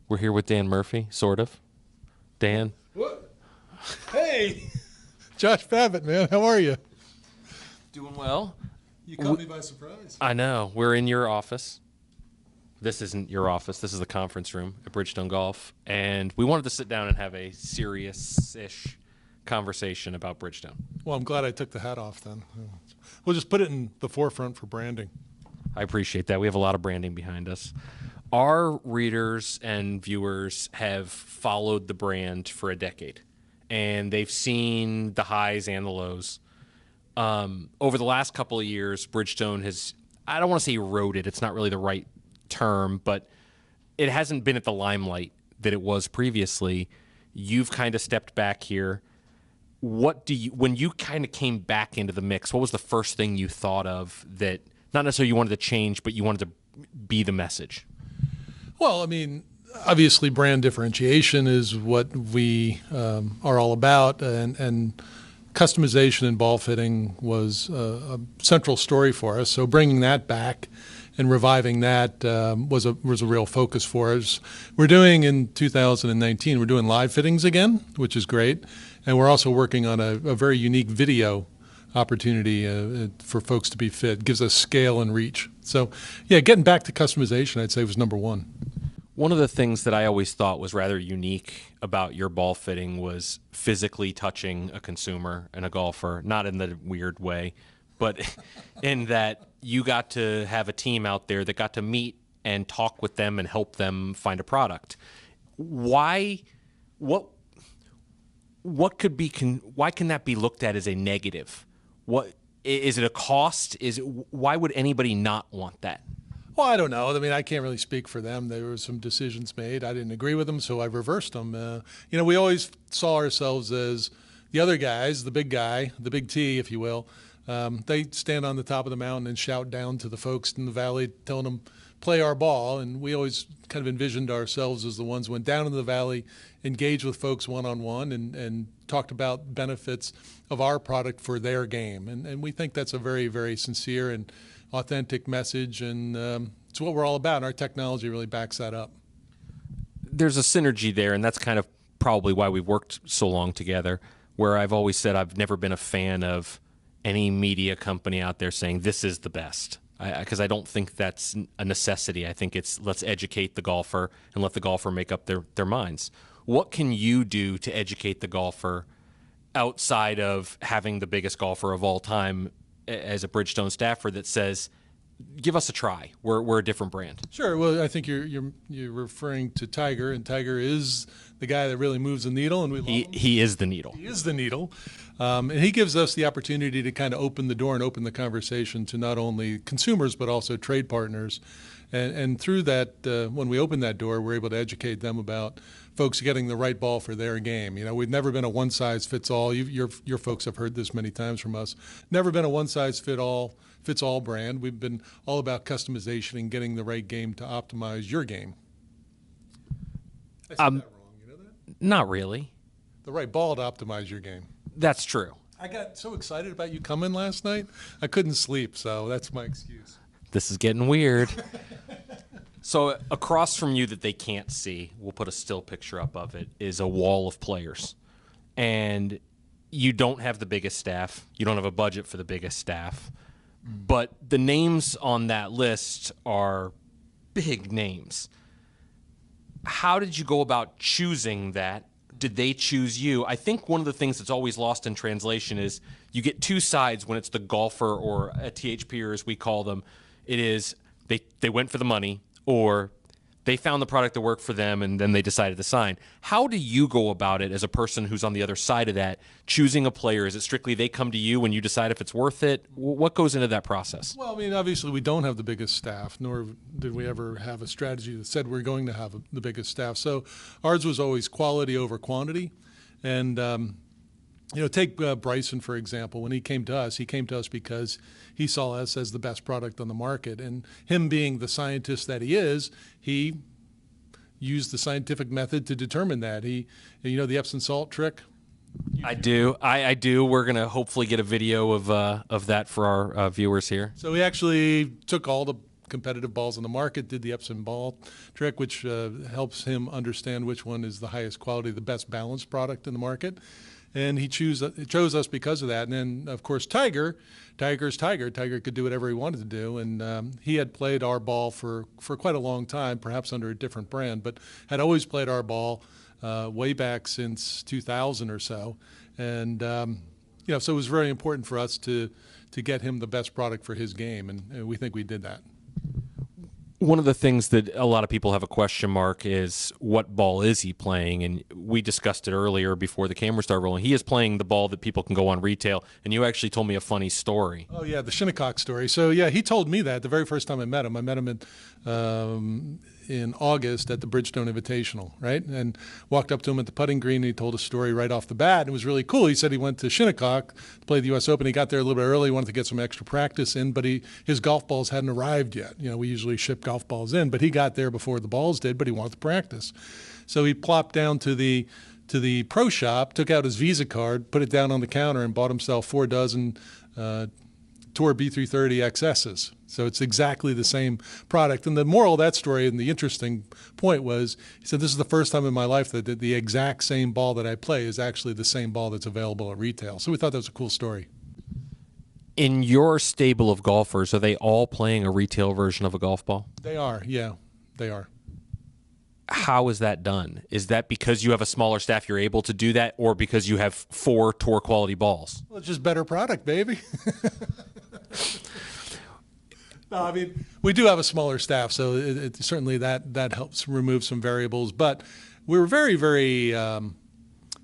We're here with Dan Murphy, sort of. Dan. What? Hey, Josh Babbitt, man, how are you? Doing well. You caught me by surprise. I know. We're in your office. This isn't your office. This is the conference room at Bridgestone Golf. And we wanted to sit down and have a serious-ish conversation about Bridgestone. Well, I'm glad I took the hat off then. We'll just put it in the forefront for branding. I appreciate that. We have a lot of branding behind us. Our readers and viewers have followed the brand for a decade, and they've seen the highs and the lows. Over the last couple of years, Bridgestone has, I don't want to say eroded, it's not really the right term, but it hasn't been at the limelight that it was previously. You've kind of stepped back here. When you kind of came back into the mix, what was the first thing you thought of that, not necessarily you wanted to change, but you wanted to be the message? Well, I mean, obviously brand differentiation is what we are all about, and customization in ball fitting was a central story for us. So bringing that back and reviving that was a real focus for us. We're doing in 2019, we're doing live fittings again, which is great, and we're also working on a very unique video opportunity for folks to be fit. It gives us scale and reach. So, yeah, getting back to customization, I'd say, was number one. One of the things that I always thought was rather unique about your ball fitting was physically touching a consumer and a golfer, not in the weird way, but in that you got to have a team out there that got to meet and talk with them and help them find a product. Why can that be looked at as a negative? What is it, a cost? Why would anybody not want that? Well, I don't know. I mean, I can't really speak for them. There were some decisions made. I didn't agree with them, so I reversed them. We always saw ourselves as the other guys, the big guy, the big T, if you will. They stand on the top of the mountain and shout down to the folks in the valley, telling them, play our ball. And we always kind of envisioned ourselves as the ones who went down into the valley, engaged with folks one-on-one, and talked about benefits of our product for their game. And we think that's a very, very sincere and authentic message, and it's what we're all about, and our technology really backs that up. There's a synergy there, and that's kind of probably why we've worked so long together, where I've always said I've never been a fan of any media company out there saying this is the best, because I don't think that's a necessity. I think it's let's educate the golfer and let the golfer make up their minds. What can you do to educate the golfer outside of having the biggest golfer of all time as a Bridgestone staffer that says, give us a try. We're a different brand. Sure. Well, I think you're referring to Tiger, and Tiger is the guy that really moves the needle, and we love him. He is the needle. He is the needle. And he gives us the opportunity to kind of open the door and open the conversation to not only consumers but also trade partners. And through that, when we open that door, we're able to educate them about folks getting the right ball for their game. We've never been a one-size-fits-all. Your folks have heard this many times from us. Never been a one-size-fits-all brand. We've been all about customization and getting the right game to optimize your game. I said that wrong. You know that? Not really. The right ball to optimize your game. That's true. I got so excited about you coming last night, I couldn't sleep, so that's my excuse. This is getting weird. So across from you that they can't see, we'll put a still picture up of it, is a wall of players. And you don't have the biggest staff. You don't have a budget for the biggest staff. But the names on that list are big names. How did you go about choosing that? Did they choose you? I think one of the things that's always lost in translation is you get two sides when it's the golfer or a THP, as we call them. It is they went for the money, or they found the product that worked for them and then they decided to sign. How do you go about it as a person who's on the other side of that, choosing a player? Is it strictly they come to you when you decide if it's worth it? What goes into that process? Well, I mean, obviously we don't have the biggest staff, nor did we ever have a strategy that said we're going to have the biggest staff. So ours was always quality over quantity. And, take Bryson, for example. When he came to us because he saw us as the best product on the market. And him being the scientist that he is, he used the scientific method to determine that. The Epsom salt trick? I do. We're going to hopefully get a video of that for our viewers here. So he actually took all the competitive balls on the market, did the Epson ball trick, which helps him understand which one is the highest quality, the best balanced product in the market. And he chose us because of that. And then, of course, Tiger's Tiger. Tiger could do whatever he wanted to do. And he had played our ball for quite a long time, perhaps under a different brand, but had always played our ball way back since 2000 or so. And, so it was very important for us to get him the best product for his game. And we think we did that. One of the things that a lot of people have a question mark is what ball is he playing? And we discussed it earlier before the camera started rolling. He is playing the ball that people can go on retail. And you actually told me a funny story. Oh, yeah, the Shinnecock story. So, yeah, he told me that the very first time I met him. I met him in August at the Bridgestone Invitational, right? And walked up to him at the putting green, and he told a story right off the bat. And it was really cool. He said he went to Shinnecock to play the U.S. Open. He got there a little bit early, wanted to get some extra practice in, but his golf balls hadn't arrived yet. We usually ship golf balls in, but he got there before the balls did, but he wanted to practice. So he plopped down to the pro shop, took out his Visa card, put it down on the counter, and bought himself 4 dozen Tour B330 XSs. So it's exactly the same product. And the moral of that story, and the interesting point was, he said, this is the first time in my life that the exact same ball that I play is actually the same ball that's available at retail. So we thought that was a cool story. In your stable of golfers, are they all playing a retail version of a golf ball? They are, yeah, they are. How is that done? Is that because you have a smaller staff, you're able to do that, or because you have 4 tour quality balls? Well, it's just better product, baby. No, I mean, we do have a smaller staff, so it certainly that helps remove some variables. But we were very, very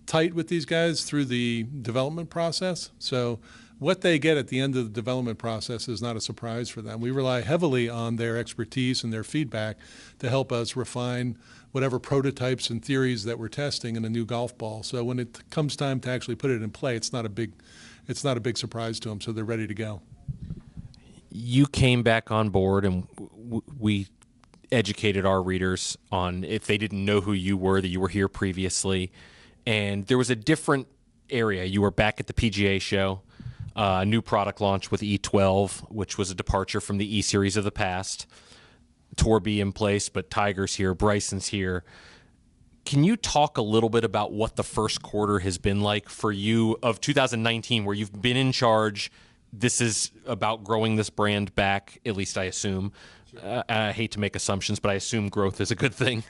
tight with these guys through the development process. So what they get at the end of the development process is not a surprise for them. We rely heavily on their expertise and their feedback to help us refine whatever prototypes and theories that we're testing in a new golf ball. So when it comes time to actually put it in play, it's not a big surprise to them. So they're ready to go. You came back on board, and we educated our readers on, if they didn't know who you were, that you were here previously. And there was a different area. You were back at the PGA show, a new product launch with E12, which was a departure from the E series of the past. Tour B in place, but Tiger's here, Bryson's here. Can you talk a little bit about what the first quarter has been like for you of 2019, where you've been in charge? This is about growing this brand back, at least I assume. Sure. I hate to make assumptions, but I assume growth is a good thing.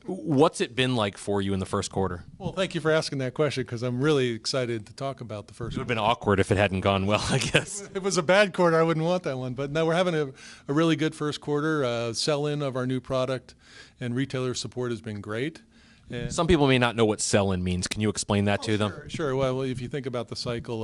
What's it been like for you in the first quarter? Well, thank you for asking that question, because I'm really excited to talk about the first. It would have been awkward if it hadn't gone well, I guess. If it was a bad quarter, I wouldn't want that one. But no, we're having a really good first quarter. Sell-in of our new product and retailer support has been great. And some people may not know what sell-in means. Can you explain that to them? Sure. Well, if you think about the cycle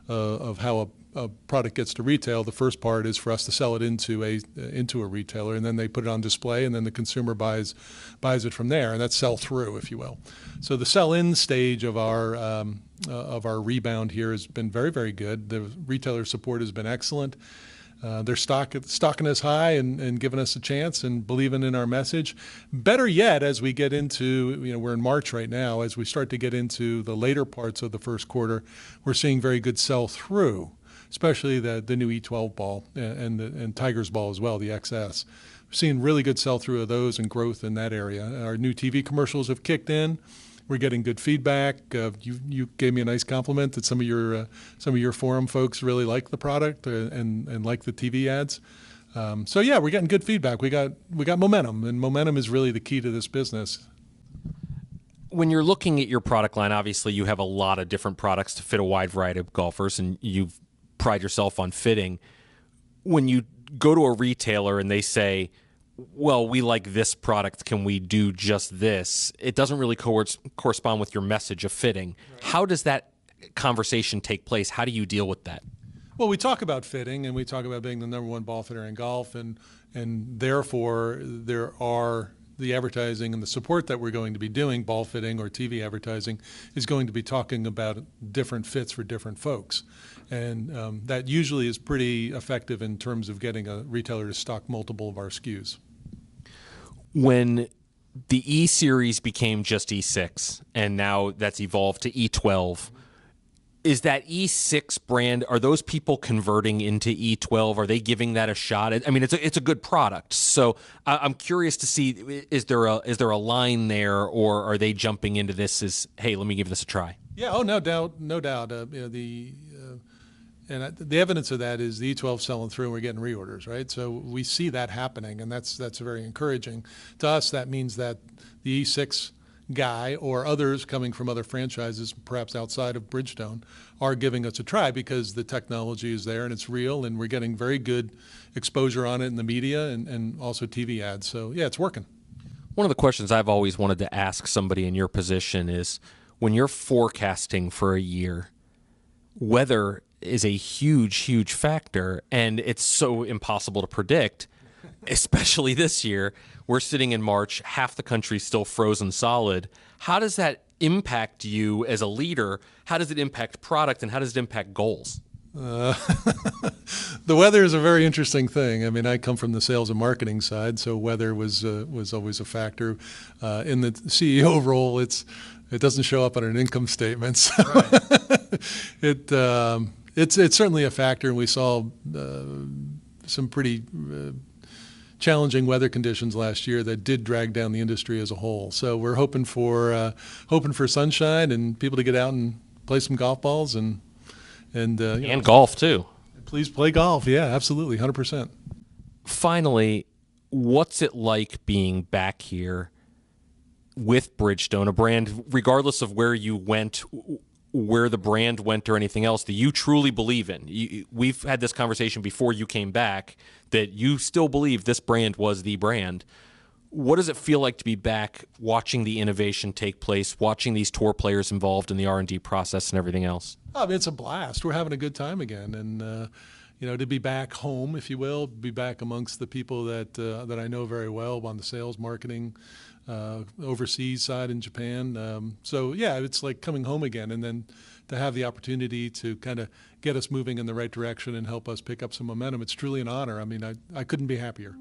of how a product gets to retail, the first part is for us to sell it into a retailer, and then they put it on display, and then the consumer buys it from there, and that's sell-through, if you will. So the sell-in stage of our rebound here has been very, very good. The retailer support has been excellent. They're stocking us high and giving us a chance and believing in our message. Better yet, as we get into, we're in March right now, as we start to get into the later parts of the first quarter, we're seeing very good sell-through, especially the new E12 ball and Tiger's ball as well, the XS. We're seeing really good sell-through of those and growth in that area. Our new TV commercials have kicked in. We're getting good feedback. You gave me a nice compliment that some of your forum folks really like the product and like the TV ads. So yeah, we're getting good feedback. We got momentum, and momentum is really the key to this business. When you're looking at your product line, obviously you have a lot of different products to fit a wide variety of golfers, and you pride yourself on fitting. When you go to a retailer and they say, well, we like this product, can we do just this? It doesn't really correspond with your message of fitting. Right. How does that conversation take place? How do you deal with that? Well, we talk about fitting, and we talk about being the #1 ball fitter in golf, and therefore there are the advertising and the support that we're going to be doing, ball fitting or TV advertising, is going to be talking about different fits for different folks. And that usually is pretty effective in terms of getting a retailer to stock multiple of our SKUs. When the E series became just E6, and now that's evolved to E12, Is that E6 brand, are those people converting into E12? Are they giving that a shot? I mean, it's a good product. So I'm curious to see, is there a line there, or are they jumping into this as, hey, let me give this a try? Yeah, oh, no doubt, no doubt. The evidence of that is the E12 selling through and we're getting reorders, right? So we see that happening, and that's very encouraging. To us, that means that the E6 guy or others coming from other franchises, perhaps outside of Bridgestone, are giving us a try because the technology is there and it's real, and we're getting very good exposure on it in the media and also TV ads. So, yeah, it's working. One of the questions I've always wanted to ask somebody in your position is, when you're forecasting for a year, weather is a huge factor, and it's so impossible to predict, especially this year. We're sitting in March, half the country's still frozen solid. How does that impact you as a leader? How does it impact product, and how does it impact goals? The weather is a very interesting thing. I mean, I come from the sales and marketing side, so weather was always a factor. In the CEO role, it doesn't show up on an income statement. So Right. It's certainly a factor, and we saw some pretty challenging weather conditions last year that did drag down the industry as a whole. So we're hoping for sunshine and people to get out and play some golf balls and Golf too. please play golf. Yeah, absolutely, 100%. Finally, what's it like being back here with Bridgestone, a brand, regardless of where you went, where the brand went or anything else, that you truly believe in? We've had this conversation before you came back, that you still believe this brand was the brand. What does it feel like to be back, watching the innovation take place, watching these tour players involved in the R&D process and everything else? I mean, it's a blast. We're having a good time again, and to be back home, if you will, be back amongst the people that I know very well on the sales, marketing, overseas side in Japan. So yeah, it's like coming home again, and then to have the opportunity to kind of get us moving in the right direction and help us pick up some momentum. It's truly an honor. I mean, I couldn't be happier.